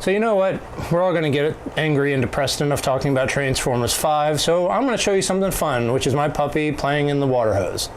So you know what? We're all going to get angry and depressed enough talking about Transformers 5, so I'm going to show you something fun, which is my puppy playing in the water hose.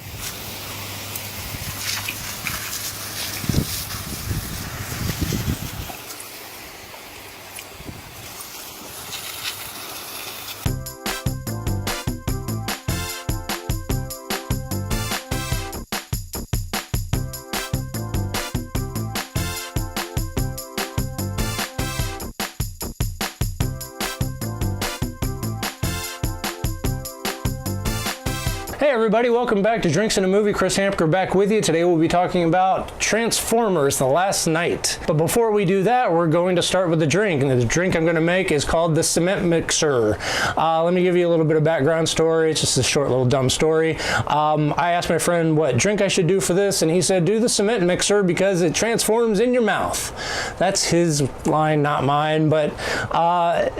Hey everybody, welcome back to Drinks and a Movie. Chris Hamker back with you. Today we'll be talking about Transformers The Last Night. But before we do that, we're going to start with the drink. And the drink I'm going to make is called the Cement Mixer. Let me give you a little bit of background story. It's just a short little dumb story. I asked my friend what drink I should do for this, and he said, do the Cement Mixer because it transforms in your mouth. That's his line, not mine. But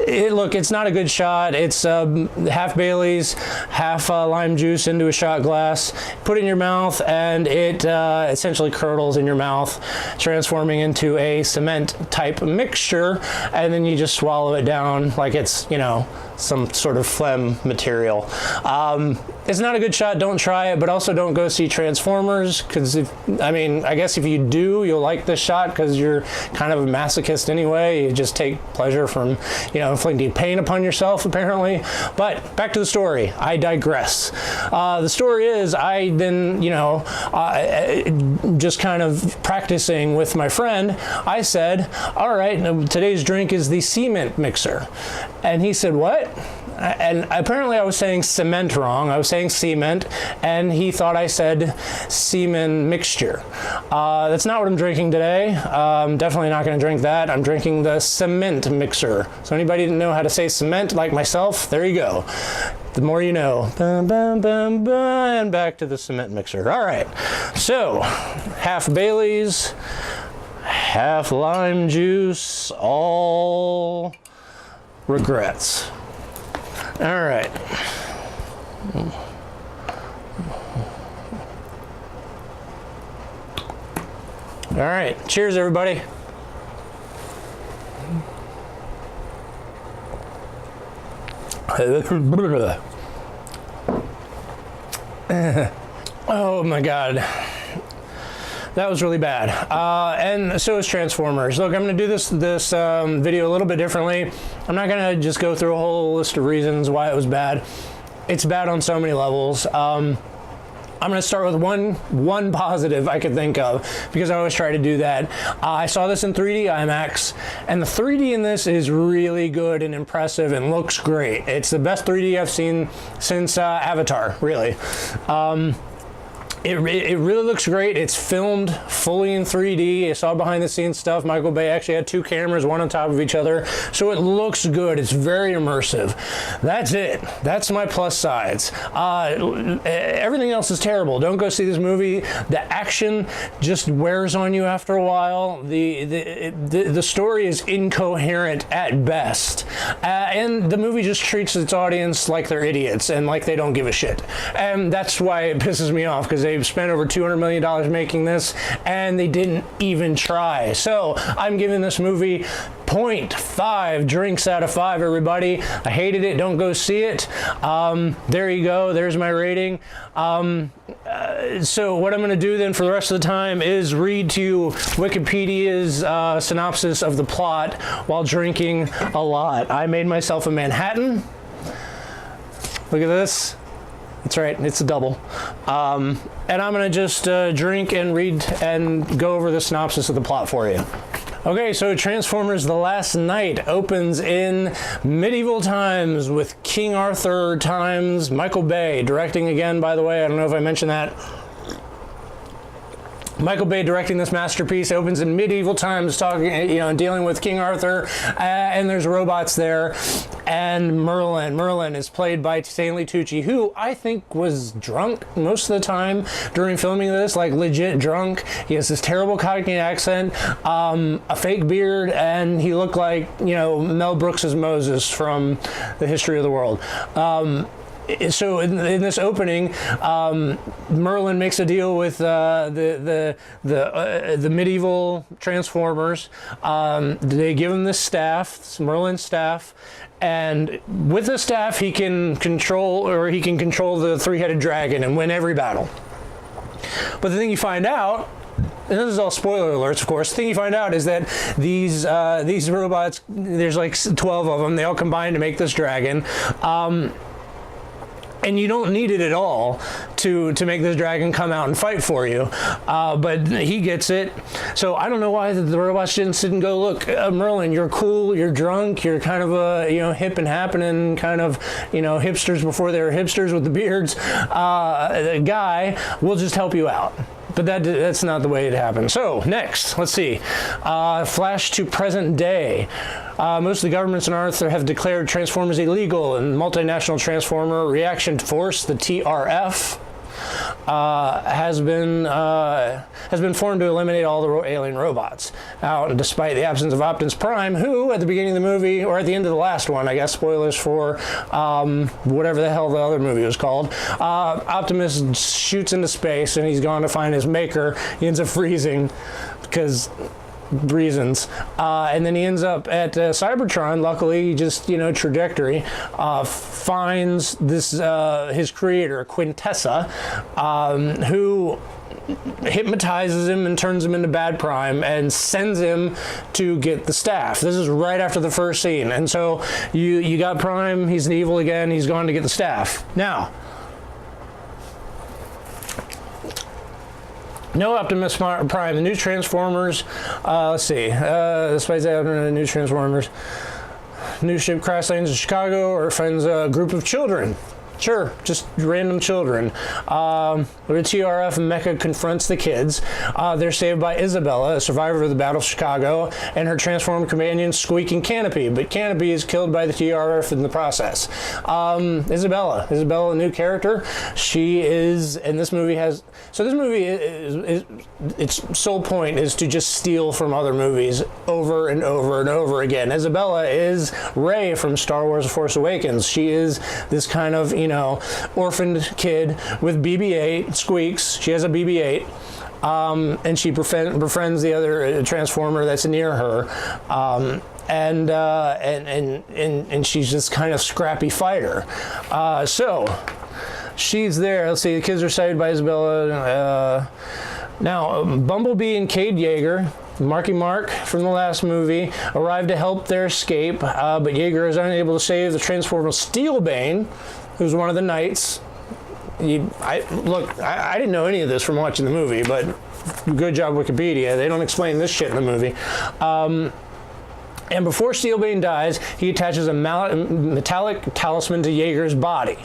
look, it's not a good shot. It's half Bailey's, half lime juice into a shot glass, put it in your mouth, and it essentially curdles in your mouth, transforming into a cement type mixture, and then you just swallow it down like it's, you know, some sort of phlegm material. It's not a good shot. Don't try it, but also don't go see Transformers, because I guess if you do, you'll like this shot because you're kind of a masochist anyway. You just take pleasure from, you know, inflicting pain upon yourself, apparently. But back to the story. I digress. The story is I then, you know, just kind of practicing with my friend, I said, all right, today's drink is the Cement Mixer. And he said, what? And apparently I was saying cement wrong. I was saying cement, and he thought I said semen mixture. That's not what I'm drinking today. I'm definitely not going to drink that. I'm drinking the Cement Mixer. So anybody didn't know how to say cement like myself, there you go. The more you know. Bum, bum, bum, bum, and back to the Cement Mixer. All right. So half Bailey's, half lime juice, all regrets. All right. All right. Cheers, everybody. Oh my God. That was really bad. And so is Transformers. Look, I'm going to do this video a little bit differently. I'm not going to just go through a whole list of reasons why it was bad. It's bad on so many levels. I'm going to start with one positive I could think of, because I always try to do that. I saw this in 3D IMAX, and the 3D in this is really good and impressive and looks great. It's the best 3D I've seen since Avatar, really. It really looks great. It's filmed fully in 3D. I saw behind the scenes stuff. Michael Bay actually had two cameras, one on top of each other. So it looks good. It's very immersive. That's it. That's my plus sides. Everything else is terrible. Don't go see this movie. The action just wears on you after a while. The story is incoherent at best. And the movie just treats its audience like they're idiots and like they don't give a shit. And that's why it pisses me off, because they've spent over $200 million making this, and they didn't even try. So I'm giving this movie 0.5 drinks out of 5, everybody. I hated it. Don't go see it. There you go. There's my rating. So what I'm going to do then for the rest of the time is read to you Wikipedia's synopsis of the plot while drinking a lot. I made myself a Manhattan. Look at this. That's right, it's a double. And I'm gonna just drink and read and go over the synopsis of the plot for you. Okay, so Transformers The Last Night opens in medieval times with King Arthur times. Michael Bay directing again, by the way. I don't know if I mentioned that. Michael Bay directing this masterpiece. Opens in medieval times, talking, you know, dealing with King Arthur, and there's robots there, and Merlin. Merlin is played by Stanley Tucci, who I think was drunk most of the time during filming this, like legit drunk. He has this terrible Cockney accent, a fake beard, and he looked like, you know, Mel Brooks's Moses from The History of the World. so in this opening, Merlin makes a deal with the medieval Transformers. They give him this staff, Merlin's staff, and with the staff he can control the three-headed dragon and win every battle. But the thing you find out, and this is all spoiler alerts, of course. The thing you find out is that these robots, there's like 12 of them. They all combine to make this dragon. And you don't need it at all to make this dragon come out and fight for you. But he gets it. So I don't know why the robots didn't sit and go, look, Merlin, you're cool, you're drunk, you're kind of a, hip and happening kind of, hipsters before they were hipsters with the beards guy. We'll just help you out. But that's not the way it happened. So next, let's see. Flash to present day. Most of the governments on Earth have declared Transformers illegal, and multinational Transformer Reaction Force, the TRF, has been formed to eliminate all the alien robots. Now, despite the absence of Optimus Prime, who at the beginning of the movie, or at the end of the last one, I guess, spoilers for whatever the hell the other movie was called, Optimus shoots into space and he's gone to find his maker. He ends up freezing because reasons, and then he ends up at Cybertron. Luckily, just trajectory, finds this his creator Quintessa, who hypnotizes him and turns him into Bad Prime and sends him to get the staff. This is right after the first scene, and so you got Prime. He's evil again. He's gone to get the staff now. No Optimus Prime. The new Transformers, let's see, the Spice out the new Transformers. New ship crash lands in Chicago or finds a group of children. Sure, just random children. The TRF Mecha confronts the kids. They're saved by Isabella, a survivor of the Battle of Chicago, and her transformed companion, Squeaking Canopy. But Canopy is killed by the TRF in the process. Isabella, a new character. She is, and this movie has. So this movie is its sole point is to just steal from other movies over and over and over again. Isabella is Rey from Star Wars: The Force Awakens. She is this kind of orphaned kid with BB-8, Squeaks. She has a BB-8, and she befriends the other Transformer that's near her, and she's this kind of scrappy fighter. So she's there. Let's see. The kids are saved by Isabella. Now, Bumblebee and Cade Yeager, Marky Mark from the last movie, arrive to help their escape, but Yeager is unable to save the Transformer Steelbane, who's one of the knights. I didn't know any of this from watching the movie, but good job, Wikipedia. They don't explain this shit in the movie. And before Steelbane dies, he attaches a metallic talisman to Yeager's body.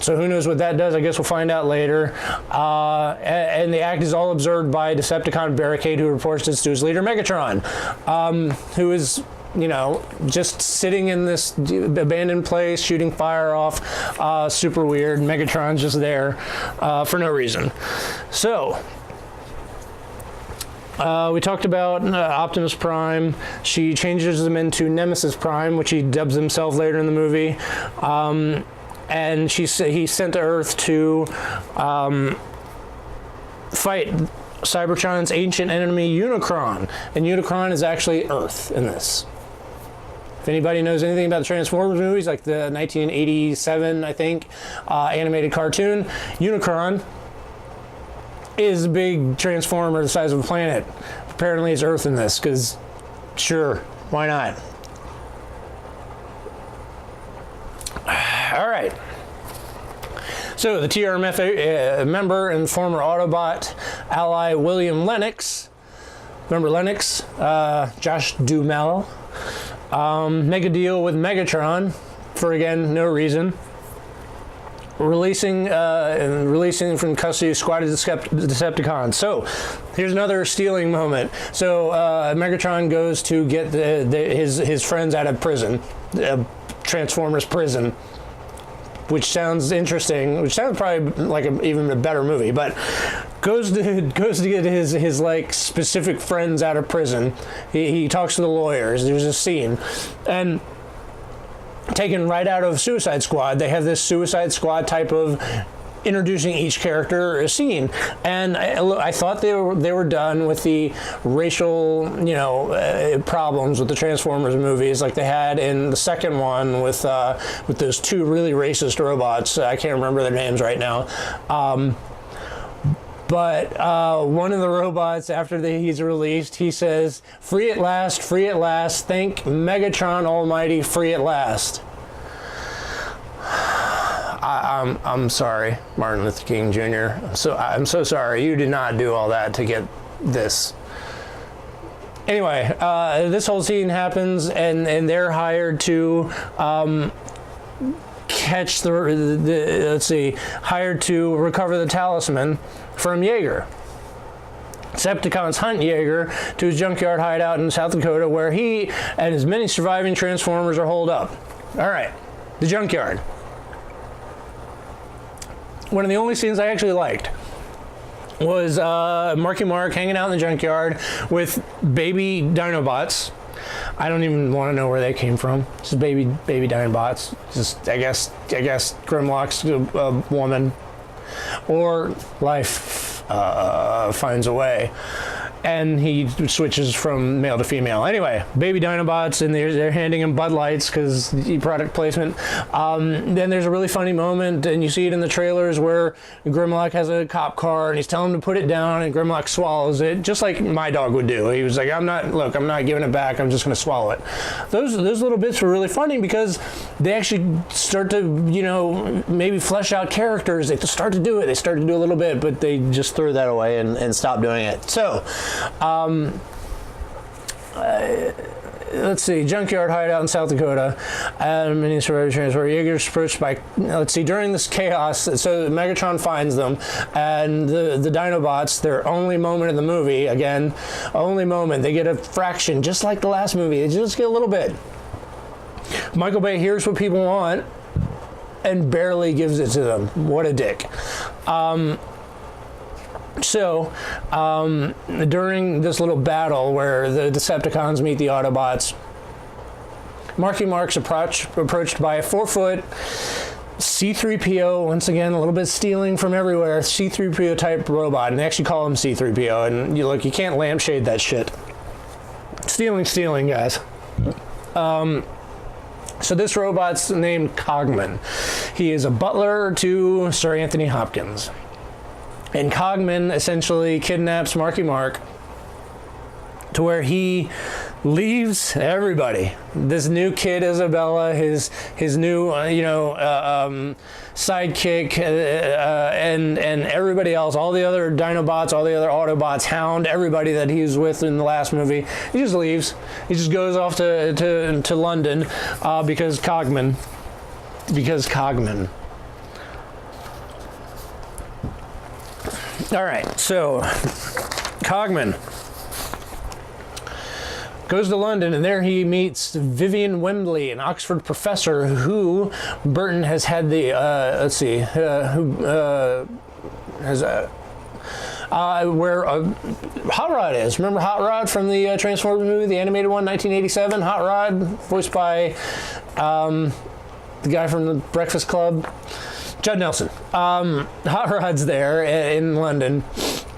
So who knows what that does? I guess we'll find out later. And the act is all observed by Decepticon Barricade, who reports this to his leader, Megatron, who is, just sitting in this abandoned place, shooting fire off. Super weird. Megatron's just there for no reason. So we talked about Optimus Prime. She changes him into Nemesis Prime, which he dubs himself later in the movie. And he's sent to Earth to fight Cybertron's ancient enemy, Unicron. And Unicron is actually Earth in this. If anybody knows anything about the Transformers movies, like the 1987, I think, animated cartoon, Unicron is a big Transformer the size of a planet. Apparently it's Earth in this, because sure, why not? All right. So the TRMF member and former Autobot ally William Lennox, remember Lennox? Josh Duhamel, make a deal with Megatron for, again, no reason. Releasing from custody a squad of Decepticons. So here's another stealing moment. So Megatron goes to get his friends out of prison, Transformers prison, which sounds interesting, which sounds probably like even a better movie, but goes to get his like specific friends out of prison. He talks to the lawyers. There's a scene, and taken right out of Suicide Squad. They have this Suicide Squad type of introducing each character scene, and I thought they were done with the racial, problems with the Transformers movies, like they had in the second one with those two really racist robots. I can't remember their names right now. But one of the robots, after he's released, he says, free at last, thank Megatron Almighty, free at last. I'm sorry, Martin Luther King Jr. I'm so sorry. You did not do all that to get this. Anyway, this whole scene happens, and they're hired to catch hired to recover the talisman from Yeager. Decepticons hunt Yeager to his junkyard hideout in South Dakota, where he and his many surviving Transformers are holed up. All right, the junkyard. One of the only scenes I actually liked was Marky Mark hanging out in the junkyard with baby Dinobots. I don't even want to know where they came from. Just baby Dinobots. Just I guess Grimlock's a woman, or life finds a way. And he switches from male to female. Anyway, baby Dinobots, and they're handing him Bud Lights because product placement. Then there's a really funny moment, and you see it in the trailers, where Grimlock has a cop car, and he's telling him to put it down, and Grimlock swallows it, just like my dog would do. He was like, I'm not giving it back, I'm just going to swallow it. Those little bits were really funny because they actually start to, maybe flesh out characters. They start to do it. They start to do a little bit, but they just threw that away and stopped doing it. So, let's see, junkyard hideout in South Dakota, and mini survivor transfer. Yeager's approached by, during this chaos, so Megatron finds them, and the Dinobots, their only moment in the movie, only moment, they get a fraction, just like the last movie, they just get a little bit. Michael Bay hears what people want, and barely gives it to them. What a dick. So, during this little battle where the Decepticons meet the Autobots, Marky Mark's approached by a 4-foot C-3PO, once again, a little bit stealing from everywhere, C-3PO type robot, and they actually call him C-3PO, and you can't lampshade that shit. Stealing, guys. So this robot's named Cogman. He is a butler to Sir Anthony Hopkins. And Cogman essentially kidnaps Marky Mark to where he leaves everybody. This new kid, Isabella, his new sidekick, and everybody else, all the other Dinobots, all the other Autobots, Hound, everybody that he was with in the last movie. He just leaves. He just goes off to London because Cogman. All right, so Cogman goes to London, and there he meets Vivian Wembley, an Oxford professor who Burton has had the where Hot Rod is. Remember Hot Rod from the Transformers movie, the animated one, 1987? Hot Rod, voiced by the guy from the Breakfast Club. Judd Nelson. Hot Rod's there in London,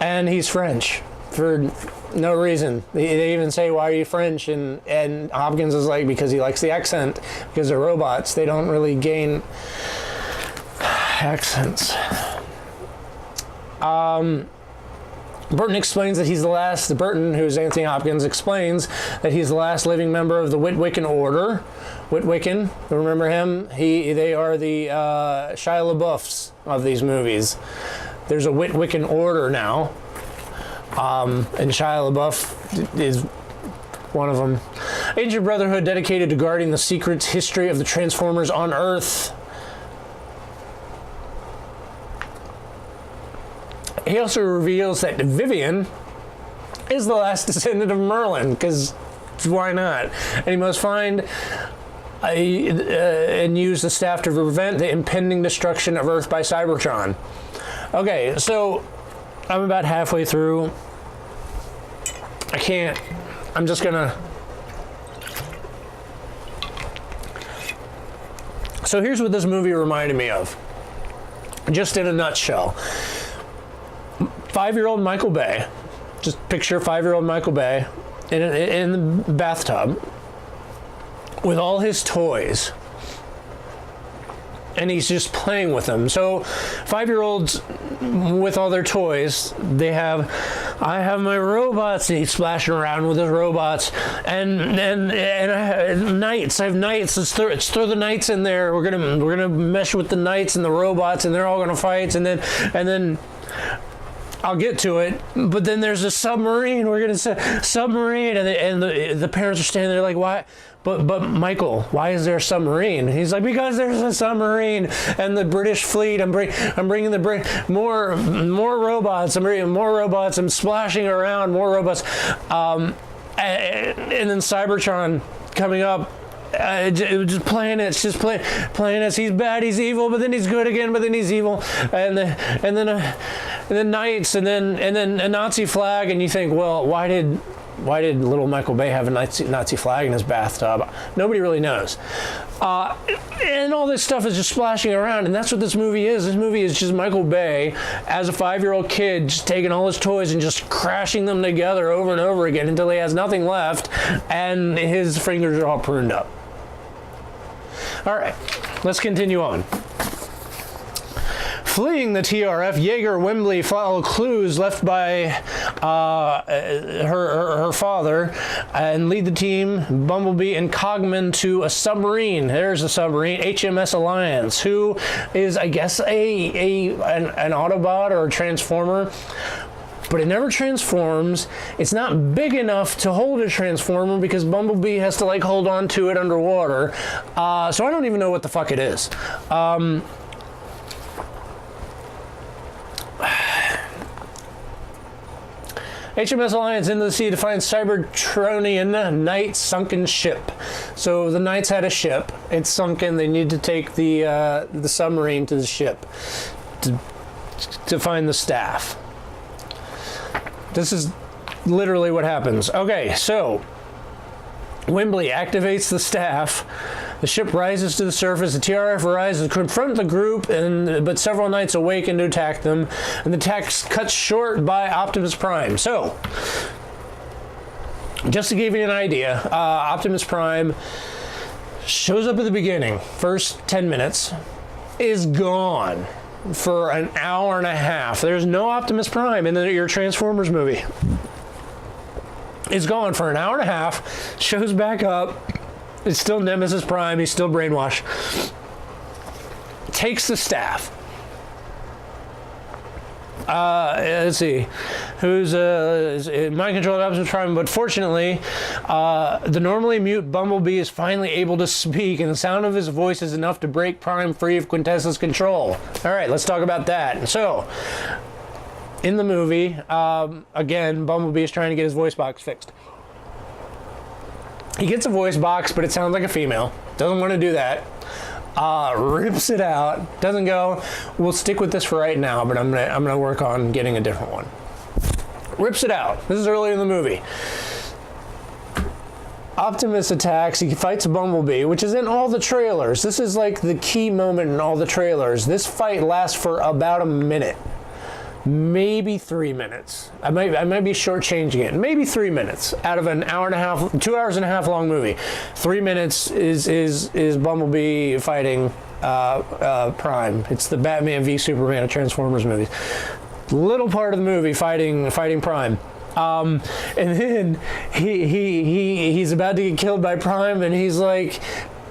and he's French for no reason. They even say, why are you French? And Hopkins is like, because he likes the accent, because they're robots. They don't really gain accents. Burton explains that he's the last, Burton, who's Anthony Hopkins, explains that he's the last living member of the Witwicken Order. Witwicken, remember him? They are the Shia LaBeoufs of these movies. There's a Witwicken Order now, and Shia LaBeouf is one of them. Ancient Brotherhood dedicated to guarding the secret history of the Transformers on Earth. He also reveals that Vivian is the last descendant of Merlin, because why not? And he must find and use the staff to prevent the impending destruction of Earth by Cybertron. Okay, so I'm about halfway through. I'm just gonna... So here's what this movie reminded me of, just in a nutshell. 5-year-old Michael Bay, just picture 5-year-old Michael Bay in the bathtub with all his toys, and he's just playing with them. So 5-year-olds with all their toys, I have my robots, and he's splashing around with his robots, and knights. I have knights. Let's throw the knights in there. We're gonna mesh with the knights and the robots, and they're all gonna fight, and then I'll get to it, but then there's a submarine. We're gonna say submarine, and the parents are standing there like, why? But Michael, why is there a submarine? He's like, because there's a submarine, and the British fleet. I'm bringing more robots. I'm bringing more robots. I'm splashing around more robots, and then Cybertron coming up. It was just playing it. It's just playing it. He's bad. He's evil. But then he's good again. But then he's evil. And then knights. And then a Nazi flag. And you think, well, why did little Michael Bay have a Nazi flag in his bathtub? Nobody really knows. And all this stuff is just splashing around, and that's what this movie is. This movie is just Michael Bay as a 5-year-old kid, just taking all his toys and just crashing them together over and over again until he has nothing left, and his fingers are all pruned up. All right, let's continue on. Fleeing the TRF, Jaeger Wembley followed clues left by her father and lead the team, Bumblebee and Cogman, to a submarine. There's a submarine, HMS Alliance, who is, I guess, an Autobot or a Transformer. But it never transforms. It's not big enough to hold a Transformer because Bumblebee has to hold on to it underwater. So I don't even know what the fuck it is. HMS Alliance into the sea to find Cybertronian Knights sunken ship. So the Knights had a ship. It's sunken. They need to take the submarine to the ship to find the staff. This is literally what happens. Okay, so Wembley activates the staff. The ship rises to the surface. The TRF arrives to confront the group, but several Knights awaken to attack them, and the attack cuts short by Optimus Prime. So, just to give you an idea, Optimus Prime shows up at the beginning. First 10 minutes is gone for an hour and a half. There's no Optimus Prime in your Transformers movie. It's gone for an hour and a half. Shows back up. It's still Nemesis Prime. He's still brainwashed. Takes the staff. Let's see. Who's mind-controlled Optimus Prime, but fortunately, the normally mute Bumblebee is finally able to speak, and the sound of his voice is enough to break Prime free of Quintessa's control. All right, let's talk about that. So, in the movie, again, Bumblebee is trying to get his voice box fixed. He gets a voice box, but it sounds like a female. Doesn't want to do that. Rips it out. Doesn't go, we'll stick with this for right now, but I'm gonna work on getting a different one. Rips it out. This is early in the movie. Optimus attacks. He fights Bumblebee, which is in all the trailers. This is like the key moment in all the trailers. This fight lasts for about a minute. Maybe 3 minutes. I might be shortchanging it. Maybe 3 minutes out of an hour and a half, 2 hours and a half long movie. 3 minutes is Bumblebee fighting Prime. It's the Batman v Superman of Transformers movies. Little part of the movie fighting Prime. And then he's about to get killed by Prime, and he's like,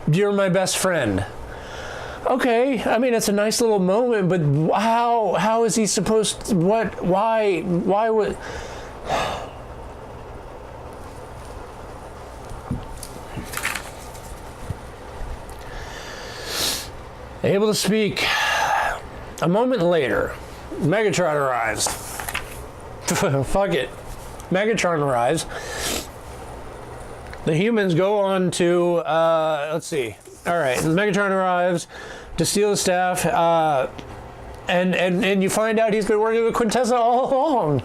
"You're my best friend." Okay, I mean, it's a nice little moment, but how is he supposed to, why would... Able to speak. A moment later, Megatron arrives. Fuck it. Megatron arrives. The humans go on to, let's see. All right, Megatron arrives to steal the staff, and you find out he's been working with Quintessa all along.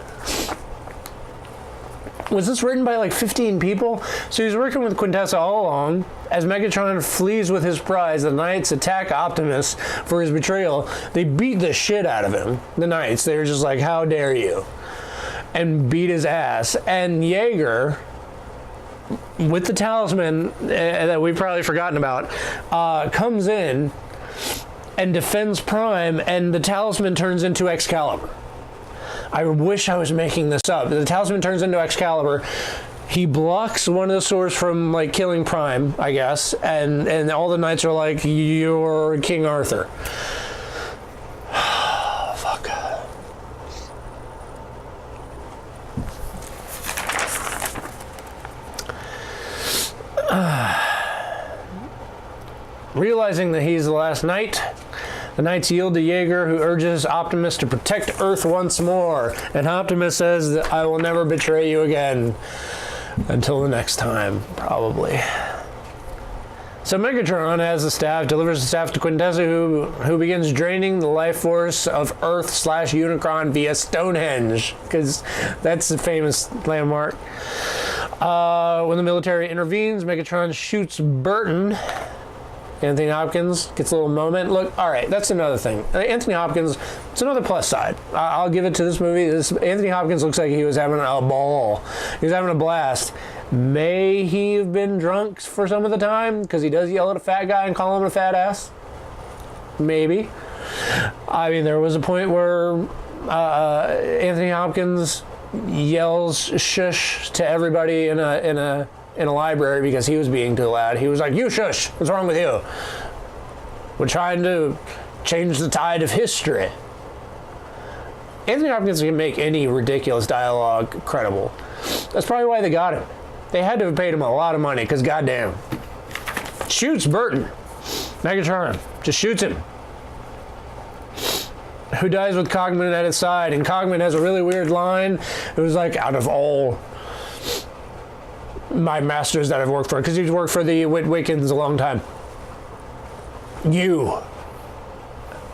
Was this written by like 15 people? So he's working with Quintessa all along. As Megatron flees with his prize, the Knights attack Optimus for his betrayal. They beat the shit out of him. The Knights, they're just like, how dare you? And beat his ass. And Jaeger, with the talisman that we've probably forgotten about, comes in and defends Prime, and the talisman turns into Excalibur. I wish I was making this up. The talisman turns into Excalibur. He blocks one of the swords from like killing Prime, I guess, and all the knights are like, "You're King Arthur." Fuck. Realizing that he's the last knight, the Knights yield to Jaeger, who urges Optimus to protect Earth once more. And Optimus says that I will never betray you again. Until the next time, probably. So Megatron has the staff, delivers the staff to Quintessa, who begins draining the life force of Earth/Unicron via Stonehenge, because that's the famous landmark. When the military intervenes, Megatron shoots Burton. Anthony Hopkins gets a little moment. Look, all right, that's another thing. Anthony Hopkins, it's another plus side. I'll give it to this movie. Anthony Hopkins looks like he was having a ball. He was having a blast. May he have been drunk for some of the time? Because he does yell at a fat guy and call him a fat ass. Maybe. I mean, there was a point where Anthony Hopkins yells shush to everybody in a library because he was being too loud. He was like, "You shush, what's wrong with you? We're trying to change the tide of history." Anthony Hopkins can make any ridiculous dialogue credible. That's probably why they got him. They had to have paid him a lot of money, because goddamn. Shoots Burton. Megatron just shoots him. Who dies with Cogman at his side, and Cogman has a really weird line. It was like, out of all my masters that I've worked for, because he's worked for the Wiccans a long time. You.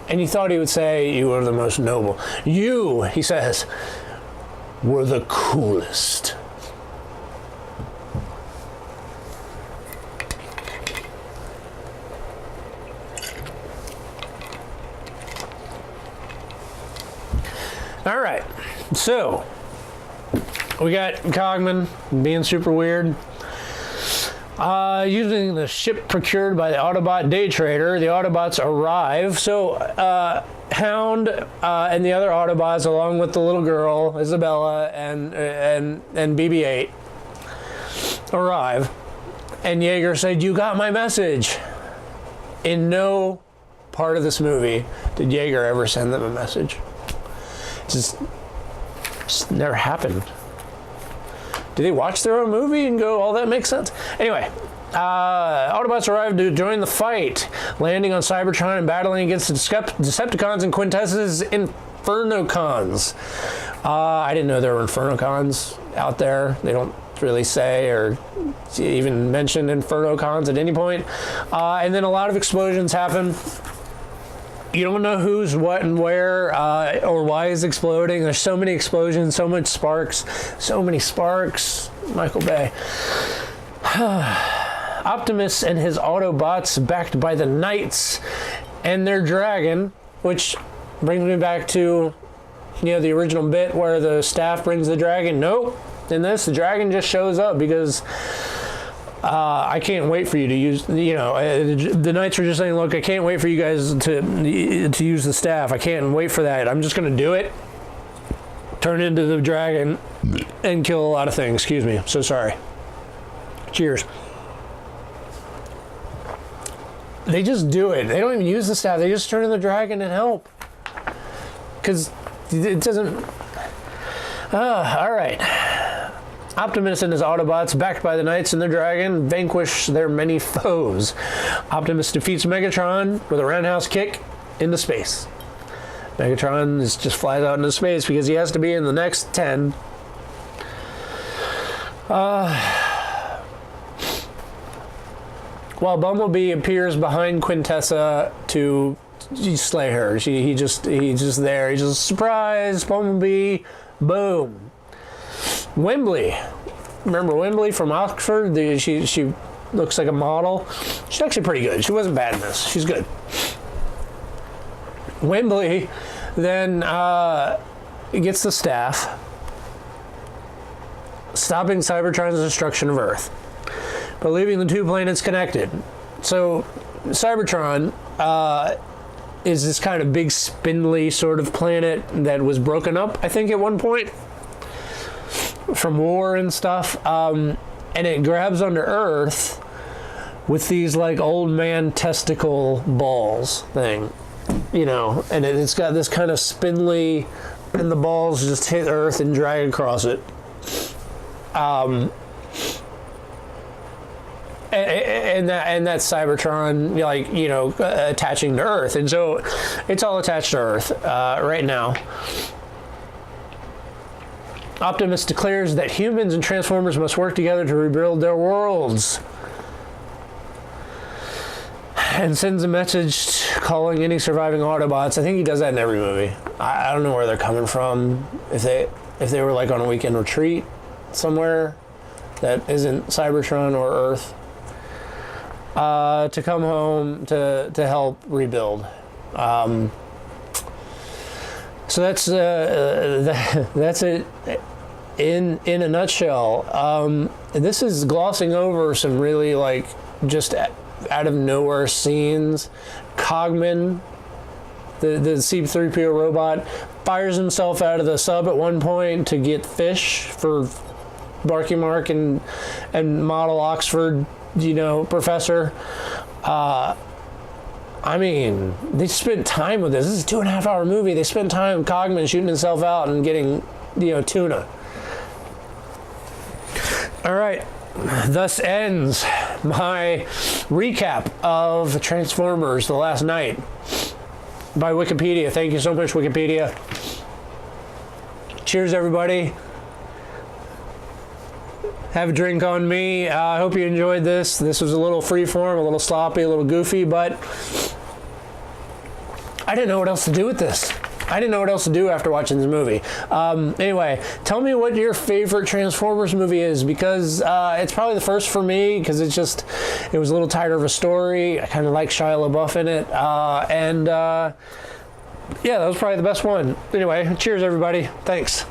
And you thought he would say, "You are the most noble." You, he says, were the coolest. All right, so we got Cogman being super weird. Using the ship procured by the Autobot day trader, the Autobots arrive. So Hound and the other Autobots, along with the little girl Isabella and BB-8, arrive. And Jaeger said, "You got my message." In no part of this movie did Jaeger ever send them a message. Just never happened. Do they watch their own movie and go, "Oh, that makes sense"? Anyway, Autobots arrive to join the fight, landing on Cybertron and battling against the Decepticons and Quintessa's Infernocons. I didn't know there were Infernocons out there. They don't really say or even mention Infernocons at any point. And then a lot of explosions happen. You don't know who's what and where or why is exploding. There's so many explosions, so many sparks. Michael Bay. Optimus and his Autobots, backed by the Knights and their dragon, which brings me back to, the original bit where the staff brings the dragon. Nope. In this, the dragon just shows up because I can't wait for you to use, the Knights were just saying, "Look, I can't wait for you guys to use the staff. I can't wait for that. I'm just going to do it." Turn into the dragon and kill a lot of things. Excuse me. I'm so sorry. Cheers. They just do it. They don't even use the staff. They just turn into the dragon and help. Because it doesn't... all right. Optimus and his Autobots, backed by the Knights and the Dragon, vanquish their many foes. Optimus defeats Megatron with a roundhouse kick into space. Megatron just flies out into space because he has to be in the next 10. While Bumblebee appears behind Quintessa to slay her. He's just there. He's just, surprise, Bumblebee, boom. Wembley, remember Wembley from Oxford? She looks like a model. She's actually pretty good. She wasn't bad in this. She's good. Wembley then gets the staff, stopping Cybertron's destruction of Earth, but leaving the two planets connected. So Cybertron is this kind of big spindly sort of planet that was broken up, I think, at one point from war and stuff, and it grabs onto Earth with these like old man testicle balls thing, you know, and it's got this kind of spindly, and the balls just hit Earth and drag across it. And that's Cybertron, like, you know, attaching to Earth, and so it's all attached to Earth right now. Optimus declares that humans and Transformers must work together to rebuild their worlds, and sends a message calling any surviving Autobots. I think he does that in every movie. I don't know where they're coming from. If they were like on a weekend retreat somewhere that isn't Cybertron or Earth, to come home to help rebuild. So that's it in a nutshell. This is glossing over some really like just out of nowhere scenes. Cogman, the C-3PO robot, fires himself out of the sub at one point to get fish for Barky Mark and model Oxford, you know, professor. I mean, they spent time with this. This is a 2.5 hour movie. They spent time Cogman shooting himself out and getting, you know, tuna. All right. Thus ends my recap of Transformers: The Last Night by Wikipedia. Thank you so much, Wikipedia. Cheers, everybody. Have a drink on me. I hope you enjoyed this. This was a little freeform, a little sloppy, a little goofy, but I didn't know what else to do with this. I didn't know what else to do after watching this movie. Anyway, tell me what your favorite Transformers movie is, because it's probably the first for me, because it was a little tighter of a story. I kind of like Shia LaBeouf in it. Yeah, that was probably the best one. Anyway, cheers, everybody. Thanks.